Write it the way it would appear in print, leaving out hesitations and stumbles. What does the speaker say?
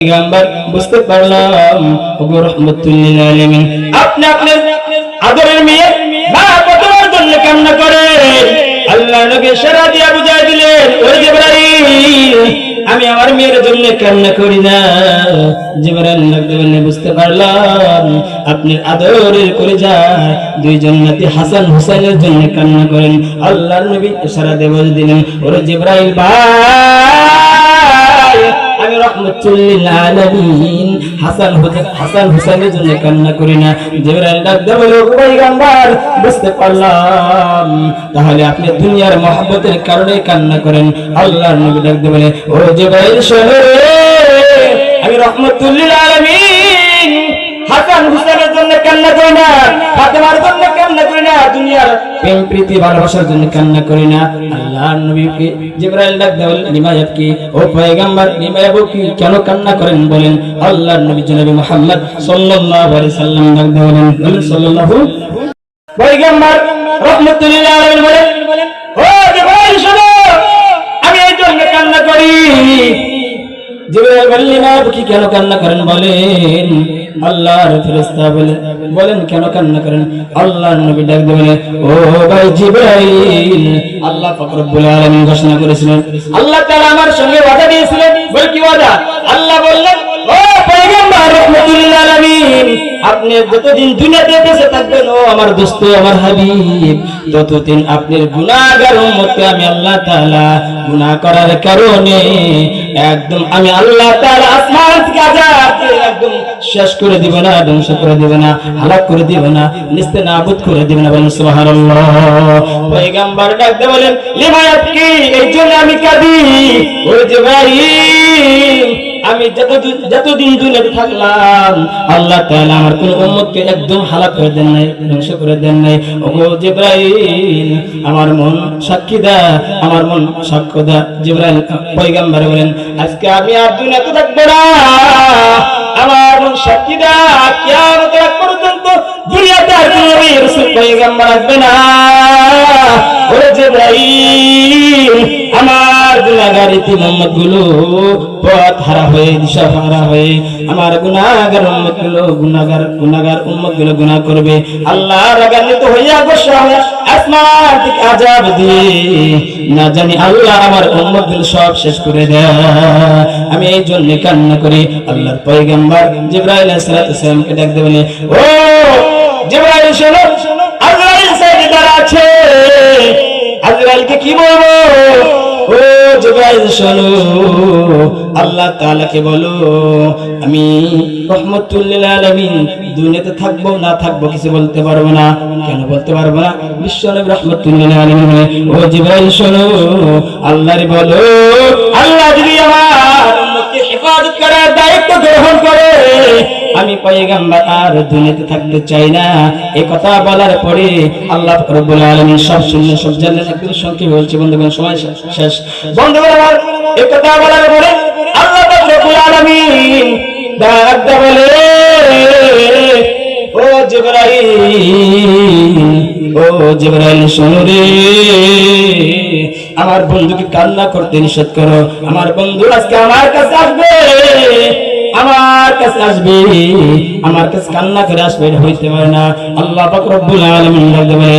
पैगंबर বুঝতে পারলাম ওগো রহমাতুল লিল আলামিন আপনি আপনার আদরের মেয়ে মা কতবার জন্য কান্না করে আল্লাহ নবী ইশারা দিয়ে বুঝাই দিলেন ও জিবরাইল আমি আমার মেয়ের জন্য কান্না করি না জিবরাইল বললেন বুঝতে পারলাম আপনি আদরের কলিজা দুই জান্নাতি হাসান হুসাইনের জন্য কান্না করেন আল্লাহ নবী ইশারা দিয়ে বলে দিলেন ও জিবরাইল ভাই আমি রহমাতুল লিল আলামিন হাসান হুসাইনের জন্য কান্না করি না জিবরাইল ডাক দিয়ে বলে ও পয়গম্বর বুঝতে পারলাম তাহলে আপনি দুনিয়ার মহব্বতের কারণে কান্না করেন আল্লাহর নবী ডাক দিয়ে বলে ও জিবরাইল শোনো আমি রহমাতুল লিল আলামিন হাসান হুসাইনের জন্য কান্না করি না ফাতেমার জন্য কান্না করি না দুনিয়ার প্রেম প্রীতি ভালোবাসার জন্য কান্না করি না আল্লাহর নবীকে জিবরাইল ডাক দিয়ে বলেন নিমায়াত কি ও পয়গম্বর নিমায়াত কি কেন কান্না করেন বলেন আল্লাহর নবী জনাব মুহাম্মদ সাল্লাল্লাহু আলাইহি সাল্লাম ডাক দিয়ে বলেন সাল্লাল্লাহু পয়গম্বর রহমাতুল লিল আলামিন বলেন ও জিবরাইল শোনো আমি এই জন্য কান্না করি জিবরাইল বলেন নিমায়াত কি কেন কান্না করেন বলেন আল্লাহর ফেরেশতা বলেন কেন কান্না করেন আল্লাহর নবী ডাক দিয়ে বলে ও ভাই জিবরাইল আল্লাহ পাক রব্বুল আলামিন ঘোষণা করেছিলেন আল্লাহ তাআলা আমার সঙ্গে ওয়াদা দিয়েছিলেন বল কি ওয়াদা আল্লাহ বললেন ও পয়গম্বর রহমাতুল লিল আলামিন আপনি যতদিন দুনিয়াতে বেঁচে থাকবেন ও আমার দোস্ত আমার হাবিব ততদিন আপনার গুনাহগার উম্মতকে আমি আল্লাহ তাআলা গুনাহ করার কারণে একদম আমি আল্লাহ তাআলা আসমান থেকে আযাব দিয়ে একদম শেষ করে দিব না ধ্বংস করে দিব না হালাক করে দিব না নিস্তেনাবুদ করে দিব না বলেন সুবহানাল্লাহ পয়গম্বর ডাক দিয়ে বলেন লিমায়াত কি এইজন্য আমি কাঁদি ও জিবরাইল আমি যতদিন দুনিয়াতে থাকলাম আল্লাহ তাআলা আমার কোন উম্মতকে একদম হালাক করে দেন নাই ধ্বংস করে দেন নাই ওগো জিবরাইল আমার মন সাক্ষী দা আমার মন সাক্ষ্য দা জিবরাইল পয়গম্বর বলেন আজকে আমি আর দুনিয়াতে থাকবো না আমার মন সাক্ষী দা কিয়ামত পর্যন্ত দুনিয়াতে আর কোন রাসূল পয়গম্বর আসবে না ও জিবরাইল আমার গুনাহগার উম্মত গুলো পথ হারা হয়ে দিশা হারা হয়ে আমার গুনাহগার উম্মত গুলো গুনাহগার উম্মত গুলো গুনাহ করবে আল্লাহ রাগান্বিত হইয়া গোসা হয়ে আসমান থেকে আযাব দিয়ে না জানি আল্লাহ আমার উম্মত গুলো সব শেষ করে দেয় আমি এই জন্য কান্না করি আল্লাহর পয়গম্বর জিবরাইল আলাইহিস সালামকে ডাক দিয়ে বলে ও জিবরাইল শোনো আজরাইল সাইডে দাঁড়া আছে আজরাইলকে কি বলবো ও জিবরাইল শোনো আল্লাহ তাআলাকে বলো আমি রহমাতুল লিল আলামিন দুনিয়াতে থাকবো না থাকবো কিছু বলতে পারবো না কেন বলতে পারবো না বিশ্বনবী রহমাতুল লিল আলামিন ও জিবরাইল শোনো আল্লাহরে বলো আল্লাহ যদি আমার উম্মতকে হেফাজত করার দায়িত্ব গ্রহণ করে আমি পয়গম্বর আর দুনিয়াতে থাকতে চাই না এই কথা বলার পরে আল্লাহ রব্বুল আলামিন সব শুনলেন সব জানলেন একদম সংক্ষেপে বলছি বন্ধুগণ সময় শেষ বন্ধুগণ আমার এই কথা বলার পরে আল্লাহ রব্বুল আলামিন ডাক দিয়ে বলে ও জিবরাইল শোনো রে আমার বন্ধুকে কান্না করতে নিষেধ করো আমার বন্ধু আজকে আমার কাছে আসবে আমার কাছে কান্না করে আসবে হইতে পারে না আল্লাহ পাক রব্বুল আলামিন বলে